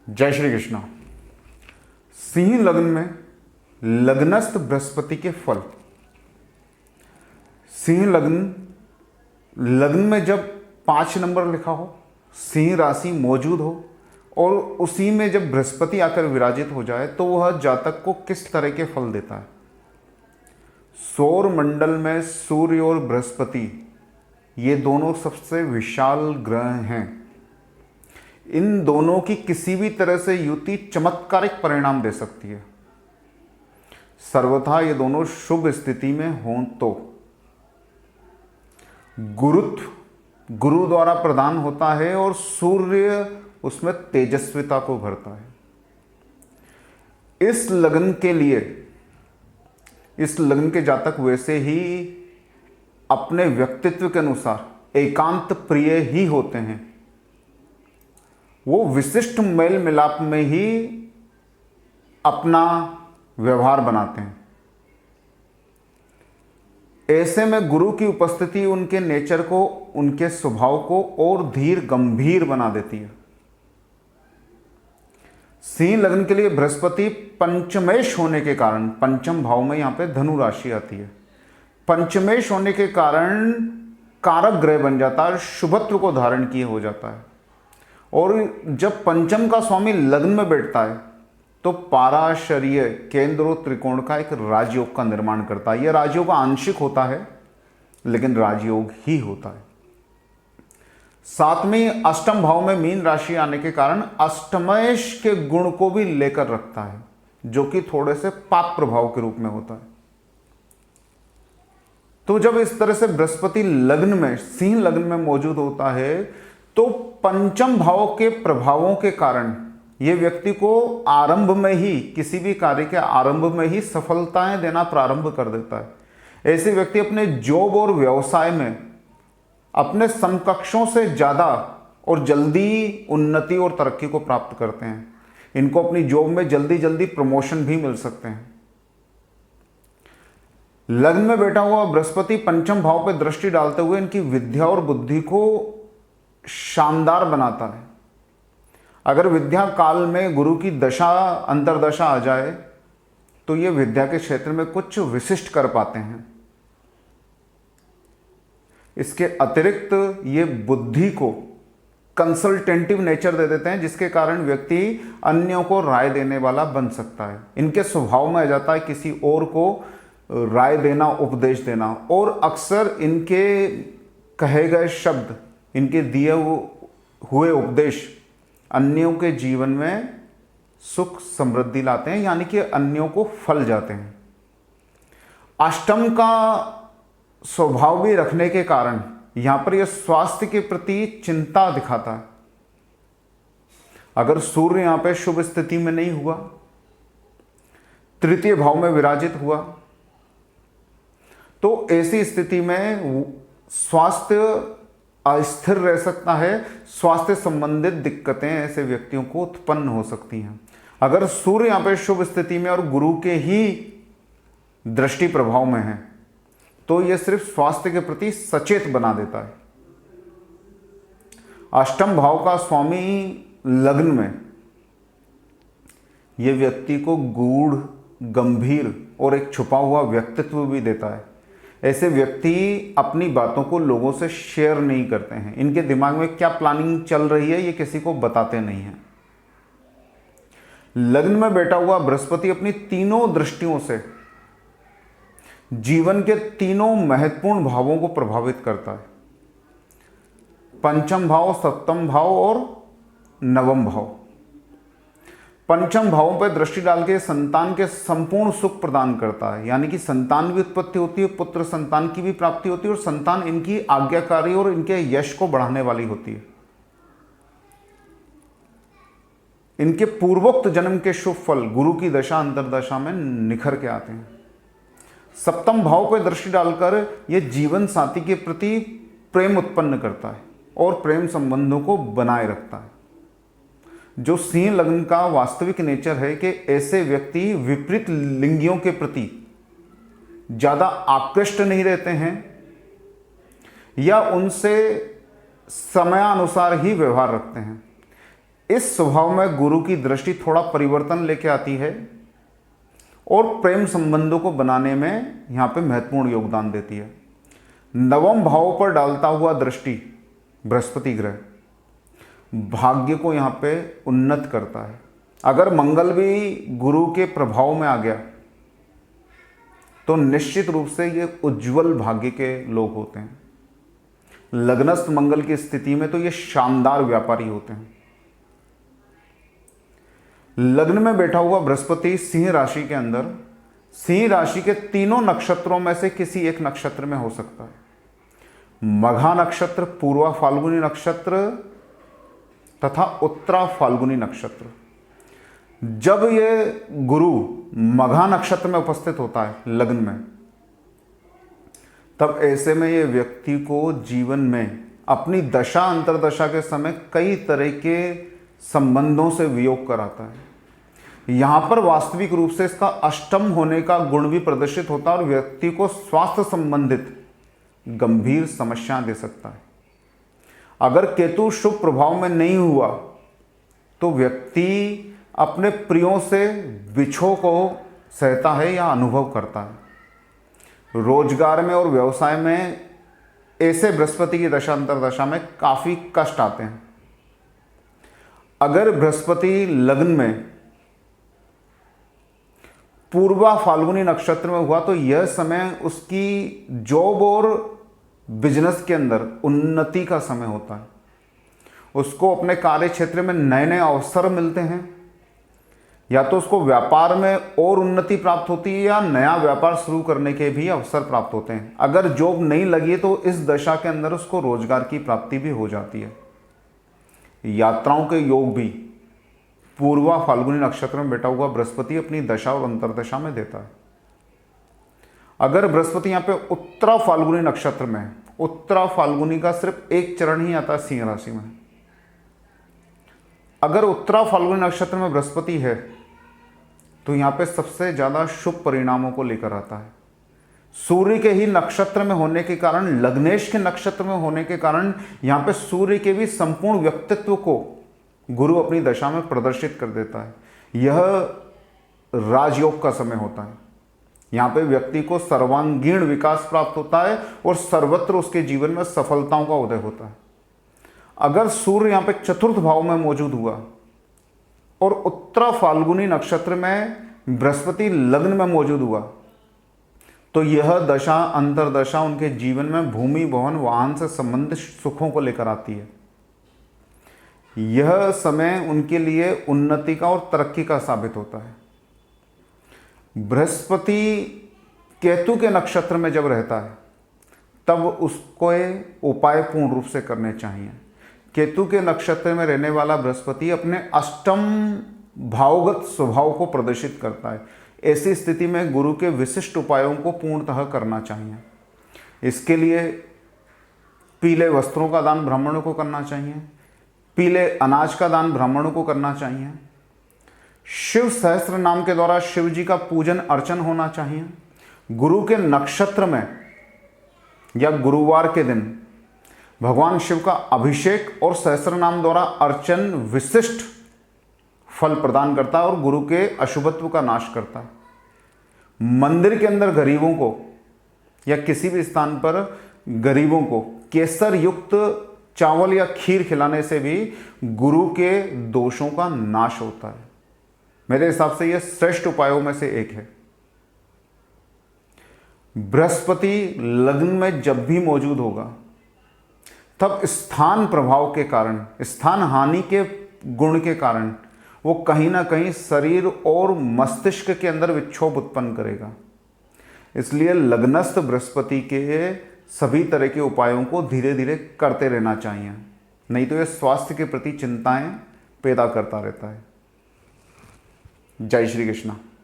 जय श्री कृष्णा। सिंह लग्न में लग्नस्थ बृहस्पति के फल। सिंह लग्न में जब 5 नंबर लिखा हो, सिंह राशि मौजूद हो और उसी में जब बृहस्पति आकर विराजित हो जाए तो वह जातक को किस तरह के फल देता है। सौर मंडल में सूर्य और बृहस्पति ये दोनों सबसे विशाल ग्रह हैं। इन दोनों की किसी भी तरह से युति चमत्कारिक परिणाम दे सकती है। सर्वथा ये दोनों शुभ स्थिति में हों तो गुरुत्व गुरु द्वारा प्रदान होता है और सूर्य उसमें तेजस्विता को भरता है। इस लग्न के जातक वैसे ही अपने व्यक्तित्व के अनुसार एकांत प्रिय ही होते हैं। वो विशिष्ट मेल मिलाप में ही अपना व्यवहार बनाते हैं। ऐसे में गुरु की उपस्थिति उनके नेचर को, उनके स्वभाव को और धीर गंभीर बना देती है। सिंह लग्न के लिए बृहस्पति पंचमेश होने के कारण, पंचम भाव में यहां पे धनु राशि आती है, पंचमेश होने के कारण कारक ग्रह बन जाता है, शुभत्व को धारण किए हो जाता है। और जब पंचम का स्वामी लग्न में बैठता है तो पाराशरीय केंद्र और त्रिकोण का एक राजयोग का निर्माण करता है। यह राजयोग आंशिक होता है लेकिन राजयोग ही होता है। साथ में अष्टम भाव में मीन राशि आने के कारण अष्टमेश के गुण को भी लेकर रखता है, जो कि थोड़े से पाप प्रभाव के रूप में होता है। तो जब इस तरह से बृहस्पति लग्न में, सिंह लग्न में मौजूद होता है तो पंचम भाव के प्रभावों के कारण यह व्यक्ति को आरंभ में ही, किसी भी कार्य के आरंभ में ही सफलताएं देना प्रारंभ कर देता है। ऐसे व्यक्ति अपने जॉब और व्यवसाय में अपने समकक्षों से ज़्यादा और जल्दी उन्नति और तरक्की को प्राप्त करते हैं। इनको अपनी जॉब में जल्दी जल्दी प्रमोशन भी मिल सकते हैं। लग्न में बैठा हुआ बृहस्पति पंचम भाव पर दृष्टि डालते हुए इनकी विद्या और बुद्धि को शानदार बनाता है। अगर विद्या काल में गुरु की दशा, अंतरदशा आ जाए तो ये विद्या के क्षेत्र में कुछ विशिष्ट कर पाते हैं। इसके अतिरिक्त ये बुद्धि को कंसल्टेंटिव नेचर दे देते हैं, जिसके कारण व्यक्ति अन्यों को राय देने वाला बन सकता है। इनके स्वभाव में आ जाता है किसी और को राय देना, उपदेश देना, और अक्सर इनके कहे गए शब्द, इनके दिए हुए उपदेश अन्यों के जीवन में सुख समृद्धि लाते हैं, यानी कि अन्यों को फल जाते हैं। अष्टम का स्वभाव भी रखने के कारण यहां पर यह स्वास्थ्य के प्रति चिंता दिखाता है। अगर सूर्य यहां पर शुभ स्थिति में नहीं हुआ, तृतीय भाव में विराजित हुआ, तो ऐसी स्थिति में स्वास्थ्य अस्थिर रह सकता है। स्वास्थ्य संबंधित दिक्कतें ऐसे व्यक्तियों को उत्पन्न हो सकती हैं। अगर सूर्य यहां पर शुभ स्थिति में और गुरु के ही दृष्टि प्रभाव में है तो यह सिर्फ स्वास्थ्य के प्रति सचेत बना देता है। अष्टम भाव का स्वामी लग्न में यह व्यक्ति को गूढ़, गंभीर और एक छुपा हुआ व्यक्तित्व भी देता है। ऐसे व्यक्ति अपनी बातों को लोगों से शेयर नहीं करते हैं। इनके दिमाग में क्या प्लानिंग चल रही है ये किसी को बताते नहीं हैं। लग्न में बैठा हुआ बृहस्पति अपनी तीनों दृष्टियों से जीवन के तीनों महत्वपूर्ण भावों को प्रभावित करता है। पंचम भाव, सप्तम भाव और नवम भाव। पंचम भावों पर दृष्टि डाल के संतान के संपूर्ण सुख प्रदान करता है, यानी कि संतान की उत्पत्ति होती है, पुत्र संतान की भी प्राप्ति होती है और संतान इनकी आज्ञाकारी और इनके यश को बढ़ाने वाली होती है। इनके पूर्वोक्त जन्म के शुभ फल गुरु की दशा, अंतरदशा में निखर के आते हैं। सप्तम भाव पर दृष्टि डालकर यह जीवन साथी के प्रति प्रेम उत्पन्न करता है और प्रेम संबंधों को बनाए रखता है। जो सिंह लग्न का वास्तविक नेचर है कि ऐसे व्यक्ति विपरीत लिंगियों के प्रति ज़्यादा आकृष्ट नहीं रहते हैं या उनसे समयानुसार ही व्यवहार रखते हैं। इस स्वभाव में गुरु की दृष्टि थोड़ा परिवर्तन लेके आती है और प्रेम संबंधों को बनाने में यहाँ पे महत्वपूर्ण योगदान देती है। नवम भाव पर डालता हुआ दृष्टि बृहस्पति ग्रह भाग्य को यहाँ पे उन्नत करता है। अगर मंगल भी गुरु के प्रभाव में आ गया तो निश्चित रूप से ये उज्जवल भाग्य के लोग होते हैं। लग्नस्थ मंगल की स्थिति में तो ये शानदार व्यापारी होते हैं। लग्न में बैठा हुआ बृहस्पति सिंह राशि के अंदर, सिंह राशि के तीनों नक्षत्रों में से किसी एक नक्षत्र में हो सकता है। मघा नक्षत्र, पूर्वा फाल्गुनी नक्षत्र तथा उत्तरा फाल्गुनी नक्षत्र। जब ये गुरु मघा नक्षत्र में उपस्थित होता है लग्न में, तब ऐसे में ये व्यक्ति को जीवन में अपनी दशा अंतरदशा के समय कई तरह के संबंधों से वियोग कराता है। यहाँ पर वास्तविक रूप से इसका अष्टम होने का गुण भी प्रदर्शित होता है और व्यक्ति को स्वास्थ्य संबंधित गंभीर समस्याएं दे सकता है। अगर केतु शुभ प्रभाव में नहीं हुआ तो व्यक्ति अपने प्रियों से विछोह को सहता है या अनुभव करता है। रोजगार में और व्यवसाय में ऐसे बृहस्पति की दशा अंतरदशा में काफी कष्ट आते हैं। अगर बृहस्पति लग्न में पूर्वा फाल्गुनी नक्षत्र में हुआ तो यह समय उसकी जॉब और बिजनेस के अंदर उन्नति का समय होता है। उसको अपने कार्य क्षेत्र में नए नए अवसर मिलते हैं, या तो उसको व्यापार में और उन्नति प्राप्त होती है या नया व्यापार शुरू करने के भी अवसर प्राप्त होते हैं। अगर जॉब नहीं लगी तो इस दशा के अंदर उसको रोजगार की प्राप्ति भी हो जाती है। यात्राओं के योग भी पूर्वा फाल्गुनी नक्षत्र में बैठा हुआ बृहस्पति अपनी दशा और अंतरदशा में देता है। अगर बृहस्पति यहाँ पे उत्तरा फाल्गुनी नक्षत्र में है, उत्तरा फाल्गुनी का सिर्फ एक चरण ही आता है सिंह राशि में। अगर उत्तरा फाल्गुनी नक्षत्र में बृहस्पति है तो यहाँ पे सबसे ज्यादा शुभ परिणामों को लेकर आता है। सूर्य के ही नक्षत्र में होने के कारण, लग्नेश के नक्षत्र में होने के कारण यहाँ पे सूर्य के भी संपूर्ण व्यक्तित्व को गुरु अपनी दशा में प्रदर्शित कर देता है। यह राजयोग का समय होता है। यहाँ पे व्यक्ति को सर्वांगीण विकास प्राप्त होता है और सर्वत्र उसके जीवन में सफलताओं का उदय होता है। अगर सूर्य यहाँ पे चतुर्थ भाव में मौजूद हुआ और उत्तरा फाल्गुनी नक्षत्र में बृहस्पति लग्न में मौजूद हुआ तो यह दशा अंतरदशा उनके जीवन में भूमि, भवन, वाहन से संबंधित सुखों को लेकर आती है। यह समय उनके लिए उन्नति का और तरक्की का साबित होता है। बृहस्पति केतु के नक्षत्र में जब रहता है तब उसको उपाय पूर्ण रूप से करने चाहिए। केतु के नक्षत्र में रहने वाला बृहस्पति अपने अष्टम भावगत स्वभाव को प्रदर्शित करता है। ऐसी स्थिति में गुरु के विशिष्ट उपायों को पूर्णतः करना चाहिए। इसके लिए पीले वस्त्रों का दान ब्राह्मणों को करना चाहिए, पीले अनाज का दान ब्राह्मणों को करना चाहिए, शिव सहस्त्र नाम के द्वारा शिव जी का पूजन अर्चन होना चाहिए। गुरु के नक्षत्र में या गुरुवार के दिन भगवान शिव का अभिषेक और सहस्त्र नाम द्वारा अर्चन विशिष्ट फल प्रदान करता है और गुरु के अशुभत्व का नाश करता है। मंदिर के अंदर गरीबों को या किसी भी स्थान पर गरीबों को केसर युक्त चावल या खीर खिलाने से भी गुरु के दोषों का नाश होता है। मेरे हिसाब से यह श्रेष्ठ उपायों में से एक है। बृहस्पति लग्न में जब भी मौजूद होगा तब स्थान प्रभाव के कारण, स्थान हानि के गुण के कारण वो कहीं ना कहीं शरीर और मस्तिष्क के अंदर विक्षोभ उत्पन्न करेगा। इसलिए लग्नस्थ बृहस्पति के सभी तरह के उपायों को धीरे धीरे करते रहना चाहिए, नहीं तो यह स्वास्थ्य के प्रति चिंताएं पैदा करता रहता है। जय श्री कृष्ण।